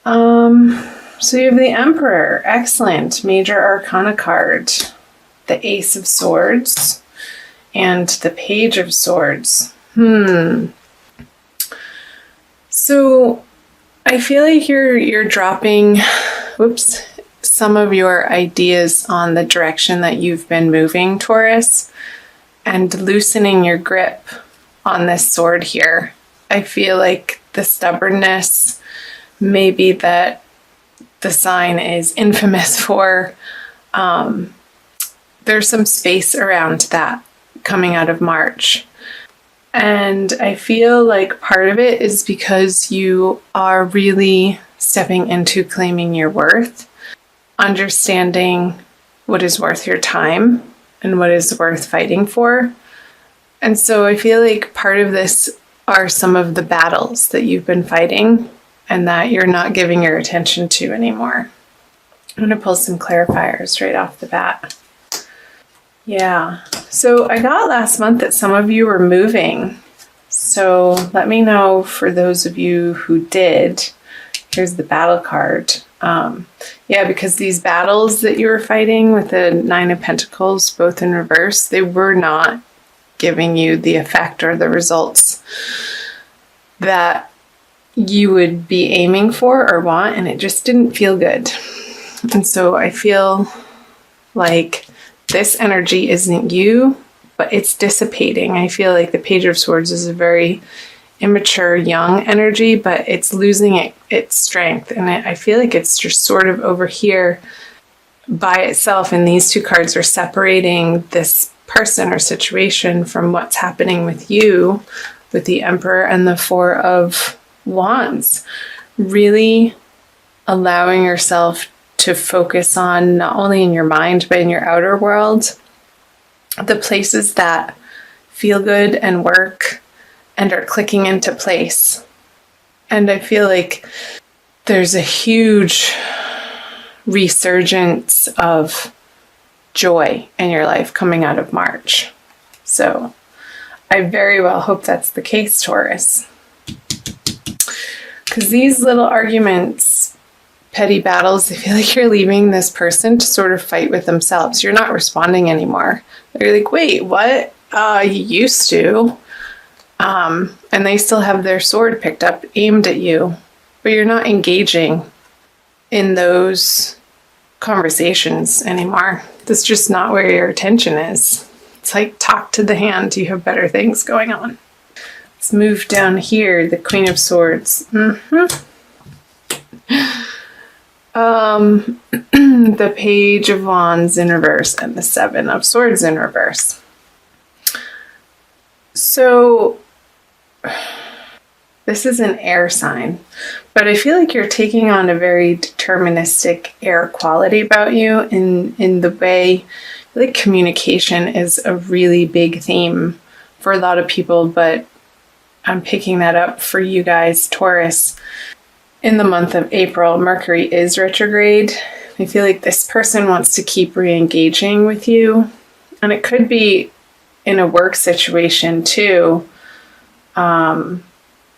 So you have the Emperor. Excellent. Major Arcana card. The Ace of Swords. And the Page of Swords. So I feel like you're dropping some of your ideas on the direction that you've been moving, Taurus, and loosening your grip on this sword here. I feel like the stubbornness, maybe that the sign is infamous for, there's some space around that coming out of March. And I feel like part of it is because you are really stepping into claiming your worth, understanding what is worth your time and what is worth fighting for. And so I feel like part of this are some of the battles that you've been fighting and that you're not giving your attention to anymore. I'm going to pull some clarifiers right off the bat. Yeah, so I got last month that some of you were moving. So let me know for those of you who did. Here's the battle card. Yeah, because these battles that you were fighting with the Nine of Pentacles, both in reverse, they were not giving you the effect or the results that you would be aiming for or want, and it just didn't feel good. And so I feel like this energy isn't you, but it's dissipating. I feel like the Page of Swords is a very immature, young energy, but it's losing its strength. And I feel like it's just sort of over here by itself. And these two cards are separating this person or situation from what's happening with you, with the Emperor and the Four of Wands. Really allowing yourself to focus on, not only in your mind, but in your outer world, the places that feel good and work and are clicking into place. And I feel like there's a huge resurgence of joy in your life coming out of March. So I very well hope that's the case, Taurus. Because these little arguments, petty battles, I feel like you're leaving this person to sort of fight with themselves. You're not responding anymore. They're like, wait, what? You used to. And they still have their sword picked up, aimed at you. But you're not engaging in those conversations anymore. That's just not where your attention is. It's like, talk to the hand. You have better things going on. Let's move down here. The Queen of Swords. The Page of Wands in reverse and the Seven of Swords in reverse. So this is an air sign, but I feel like you're taking on a very deterministic air quality about you in the way, like, communication is a really big theme for a lot of people, but I'm picking that up for you guys, Taurus. In the month of April, Mercury is retrograde. I feel like this person wants to keep re-engaging with you. And it could be in a work situation too. But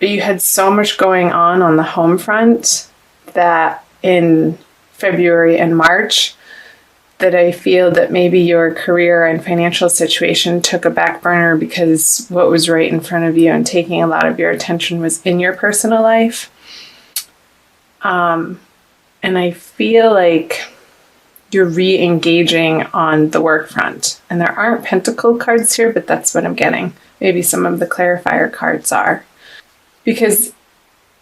you had so much going on the home front that in February and March that I feel that maybe your career and financial situation took a back burner because what was right in front of you and taking a lot of your attention was in your personal life. And I feel like you're re-engaging on the work front. And there aren't pentacle cards here, but that's what I'm getting. Maybe some of the clarifier cards are. Because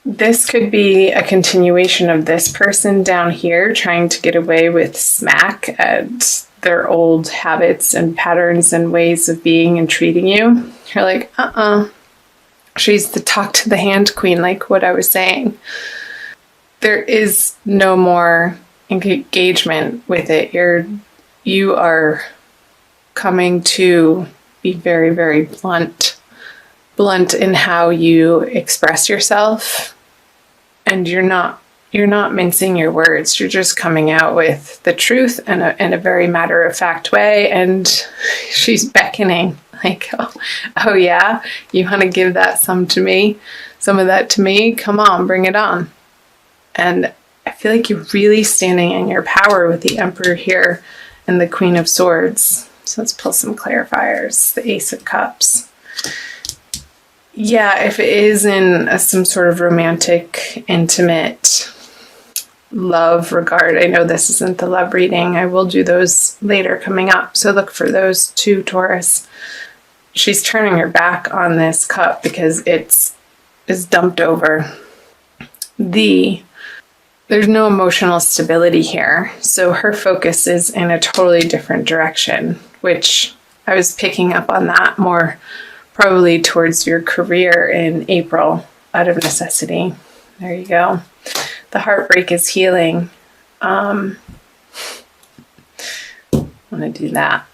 this could be a continuation of this person down here trying to get away with smack at their old habits and patterns and ways of being and treating you. You're like, she's the talk to the hand queen, like what I was saying. There is no more engagement with it. You are coming to be very, very blunt in how you express yourself, and you're not mincing your words. You're just coming out with the truth in a very matter-of-fact way, and she's beckoning like, oh yeah, you want to give that some of that to me? Come on, bring it on. And I feel like you're really standing in your power with the Emperor here and the Queen of Swords. So let's pull some clarifiers. The Ace of Cups. Yeah, if it is in some sort of romantic, intimate love regard, I know this isn't the love reading. I will do those later coming up. So look for those too, Taurus. She's turning her back on this cup because it's dumped over. There's no emotional stability here. So her focus is in a totally different direction, which I was picking up on that more probably towards your career in April out of necessity. There you go. The heartbreak is healing. I want to do that.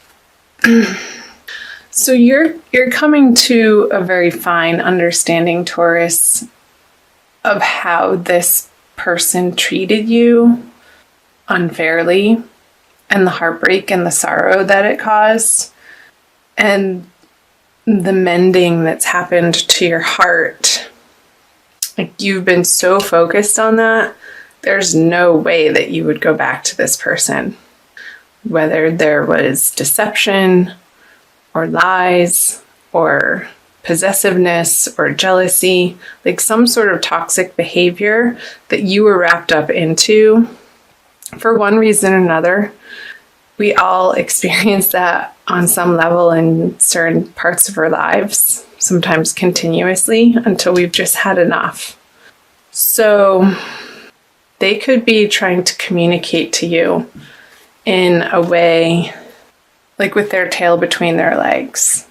So you're coming to a very fine understanding, Taurus, of how this person treated you unfairly and the heartbreak and the sorrow that it caused and the mending that's happened to your heart. Like, you've been so focused on that, there's no way that you would go back to this person. Whether there was deception or lies or possessiveness or jealousy, like some sort of toxic behavior that you were wrapped up into for one reason or another. We all experience that on some level in certain parts of our lives, sometimes continuously, until we've just had enough. So they could be trying to communicate to you in a way, like with their tail between their legs,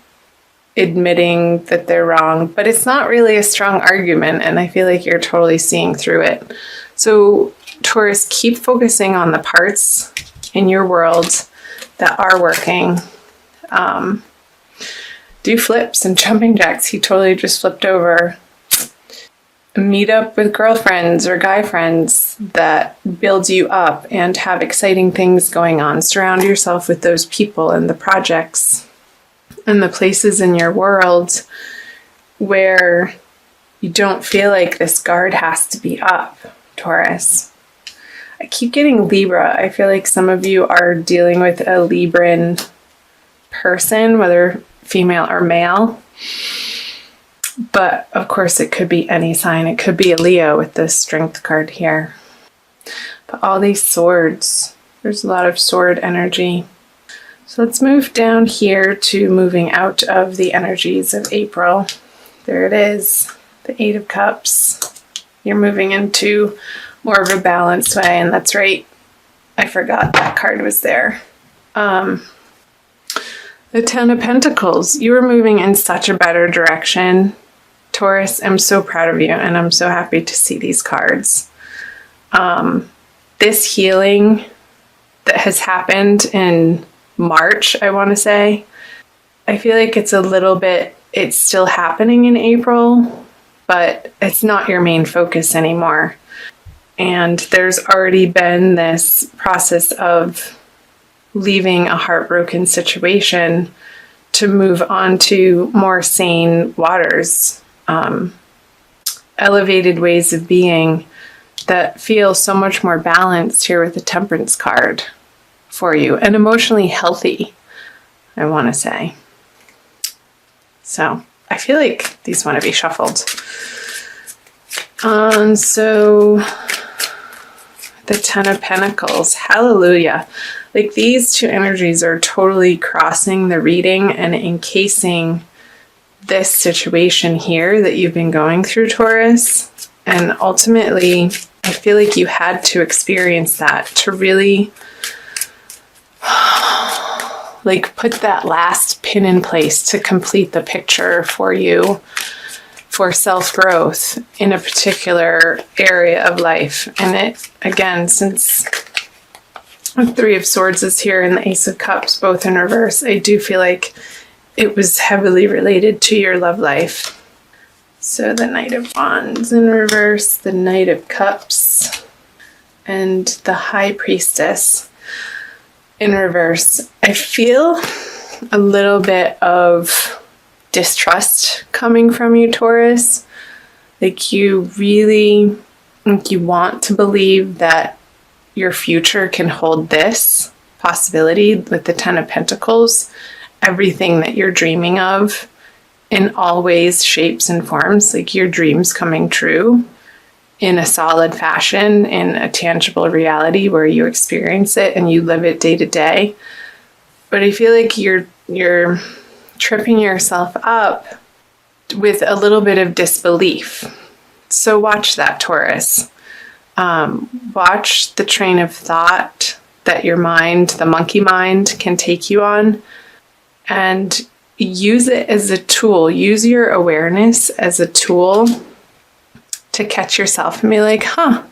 admitting that they're wrong, but it's not really a strong argument, and I feel like you're totally seeing through it. So Taurus, keep focusing on the parts in your world that are working. Do flips and jumping jacks. He totally just flipped over. Meet up with girlfriends or guy friends that build you up and have exciting things going on. Surround yourself with those people and the projects and the places in your world where you don't feel like this guard has to be up, Taurus. I keep getting Libra. I feel like some of you are dealing with a Libran person, whether female or male. But of course it could be any sign. It could be a Leo with this Strength card here. But all these swords, there's a lot of sword energy. So let's move down here to moving out of the energies of April. There it is, the Eight of Cups. You're moving into more of a balanced way, and that's right. I forgot that card was there. The Ten of Pentacles. You are moving in such a better direction, Taurus. I'm so proud of you, and I'm so happy to see these cards. This healing that has happened in March, I want to say, I feel like it's still happening in April, but it's not your main focus anymore. And there's already been this process of leaving a heartbroken situation to move on to more sane waters, elevated ways of being that feel so much more balanced here with the Temperance card for you, and emotionally healthy, I want to say. So I feel like these want to be shuffled. So the Ten of Pentacles, hallelujah. Like, these two energies are totally crossing the reading and encasing this situation here that you've been going through, Taurus. And ultimately, I feel like you had to experience that to really like put that last pin in place to complete the picture for you for self-growth in a particular area of life. And it, again, since the Three of Swords is here and the Ace of Cups, both in reverse, I do feel like it was heavily related to your love life. So the Knight of Wands in reverse, the Knight of Cups, and the High Priestess in reverse. I feel a little bit of distrust coming from you, Taurus. Like, you really Like you want to believe that your future can hold this possibility with the Ten of Pentacles, everything that you're dreaming of in all ways, shapes, and forms, like your dreams coming true in a solid fashion, in a tangible reality where you experience it and you live it day to day. But I feel like you're tripping yourself up with a little bit of disbelief. So watch that, Taurus. Watch the train of thought that your mind, the monkey mind, can take you on, and use it as a tool. Use your awareness as a tool to catch yourself and be like,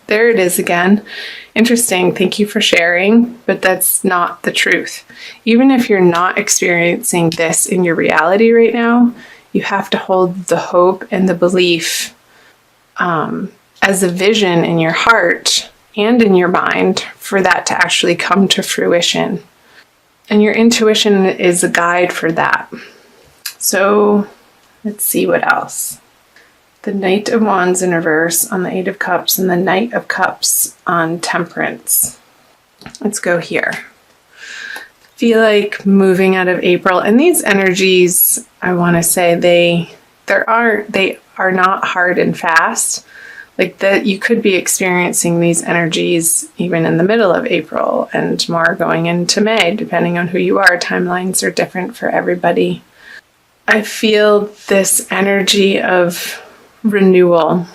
there it is again. Interesting. Thank you for sharing, but that's not the truth. Even if you're not experiencing this in your reality right now, you have to hold the hope and the belief as a vision in your heart and in your mind for that to actually come to fruition. And your intuition is a guide for that. So let's see what else. The Knight of Wands in reverse on the Eight of Cups and the Knight of Cups on Temperance. Let's go here. Feel like moving out of April, and these energies, I want to say they are not hard and fast. Like that, you could be experiencing these energies even in the middle of April and more going into May, depending on who you are. Timelines are different for everybody. I feel this energy of renewal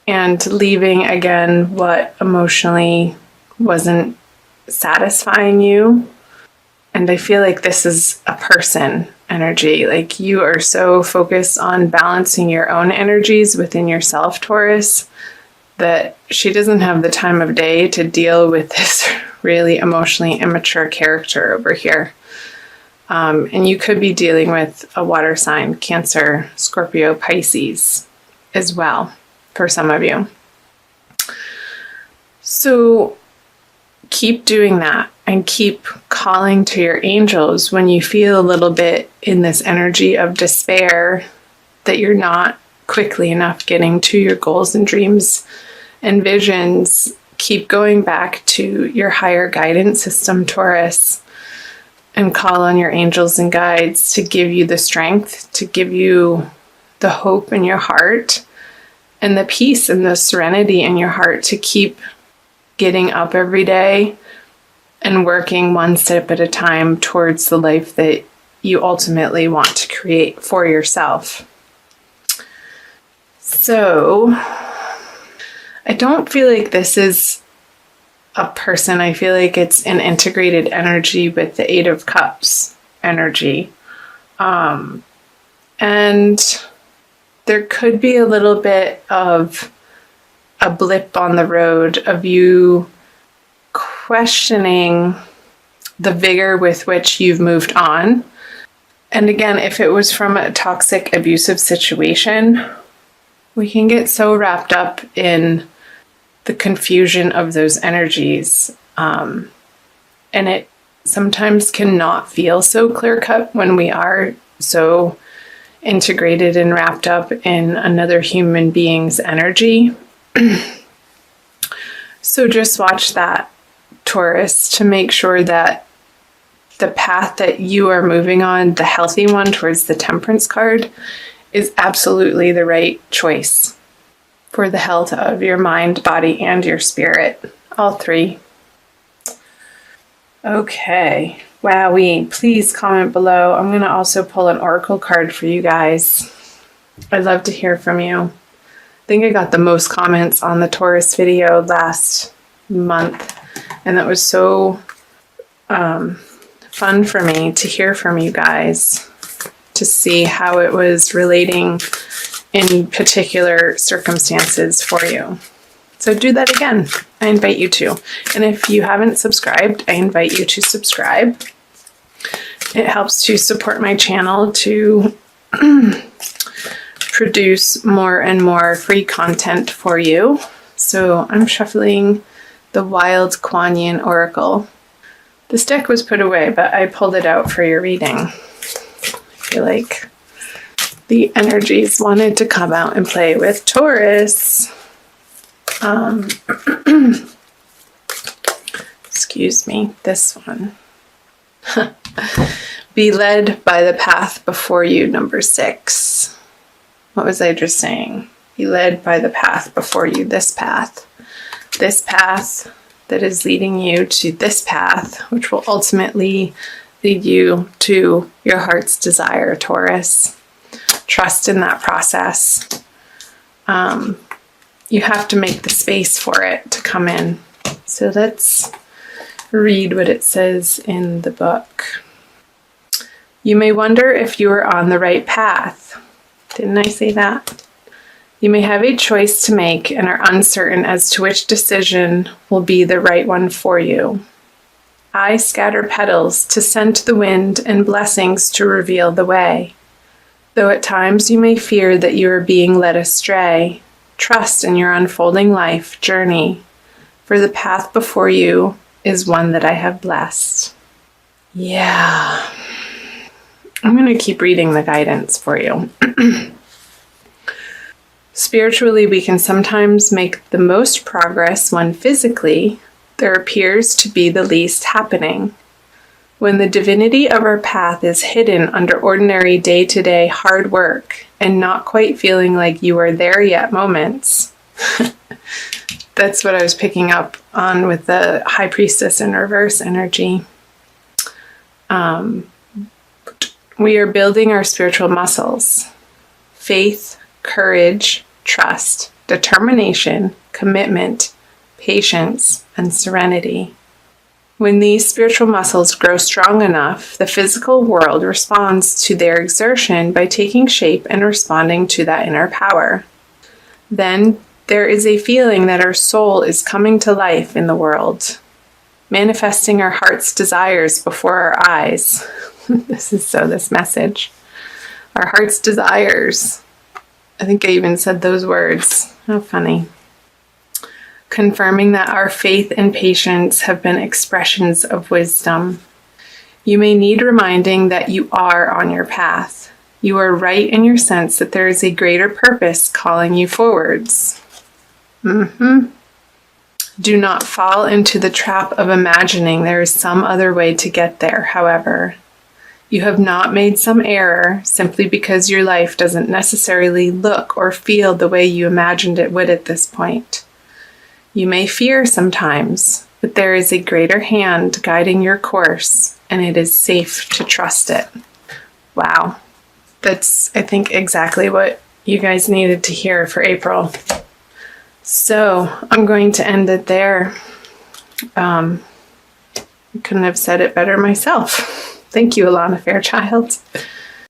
and leaving again what emotionally wasn't satisfying you. And I feel like this is a person energy. Like you are so focused on balancing your own energies within yourself, Taurus, that she doesn't have the time of day to deal with this really emotionally immature character over here. And you could be dealing with a water sign, Cancer, Scorpio, Pisces as well for some of you. So keep doing that and keep calling to your angels when you feel a little bit in this energy of despair that you're not quickly enough getting to your goals and dreams and visions. Keep going back to your higher guidance system, Taurus, and call on your angels and guides to give you the strength, to give you the hope in your heart and the peace and the serenity in your heart to keep getting up every day and working one step at a time towards the life that you ultimately want to create for yourself. So I don't feel like this is a person. I feel like it's an integrated energy with the Eight of Cups energy. And there could be a little bit of a blip on the road of you questioning the vigor with which you've moved on. And again, if it was from a toxic, abusive situation, we can get so wrapped up in the confusion of those energies. And it sometimes cannot feel so clear-cut when we are so integrated and wrapped up in another human being's energy. So just watch that, Taurus, to make sure that the path that you are moving on, the healthy one towards the Temperance card, is absolutely the right choice for the health of your mind, body, and your spirit. All three. Okay. Wowee. Please comment below. I'm going to also pull an oracle card for you guys. I'd love to hear from you. I think I got the most comments on the Taurus video last month, and that was so fun for me to hear from you guys, to see how it was relating in particular circumstances for you. So do that again. I invite you to. And if you haven't subscribed, I invite you to subscribe. It helps to support my channel to produce more and more free content for you. So I'm shuffling the Wild Kuan Yin Oracle. This deck was put away, but I pulled it out for your reading. I feel like the energies wanted to come out and play with Taurus. Excuse me, this one. Be led by the path before you, number 6. What was I just saying? Be led by the path before you, this path. This path that is leading you to this path, which will ultimately lead you to your heart's desire, Taurus. Trust in that process. You have to make the space for it to come in. So let's read what it says in the book. You may wonder if you are on the right path. Didn't I say that? You may have a choice to make and are uncertain as to which decision will be the right one for you. I scatter petals to scent the wind and blessings to reveal the way. Though at times you may fear that you are being led astray, trust in your unfolding life journey, for the path before you is one that I have blessed. Yeah. I'm going to keep reading the guidance for you. Spiritually, we can sometimes make the most progress when physically there appears to be the least happening. When the divinity of our path is hidden under ordinary day-to-day hard work and not quite feeling like you are there yet moments. That's what I was picking up on with the High Priestess in reverse energy. We are building our spiritual muscles. Faith, courage, trust, determination, commitment, patience, and serenity. When these spiritual muscles grow strong enough, the physical world responds to their exertion by taking shape and responding to that inner power. Then there is a feeling that our soul is coming to life in the world, manifesting our heart's desires before our eyes. This message. Our heart's desires. I think I even said those words. How funny. Confirming that our faith and patience have been expressions of wisdom. You may need reminding that you are on your path. You are right in your sense that there is a greater purpose calling you forwards. Do not fall into the trap of imagining there is some other way to get there, however. You have not made some error simply because your life doesn't necessarily look or feel the way you imagined it would at this point. You may fear sometimes, but there is a greater hand guiding your course, and it is safe to trust it. Wow. That's, I think, exactly what you guys needed to hear for April. So I'm going to end it there. I couldn't have said it better myself. Thank you, Alana Fairchild.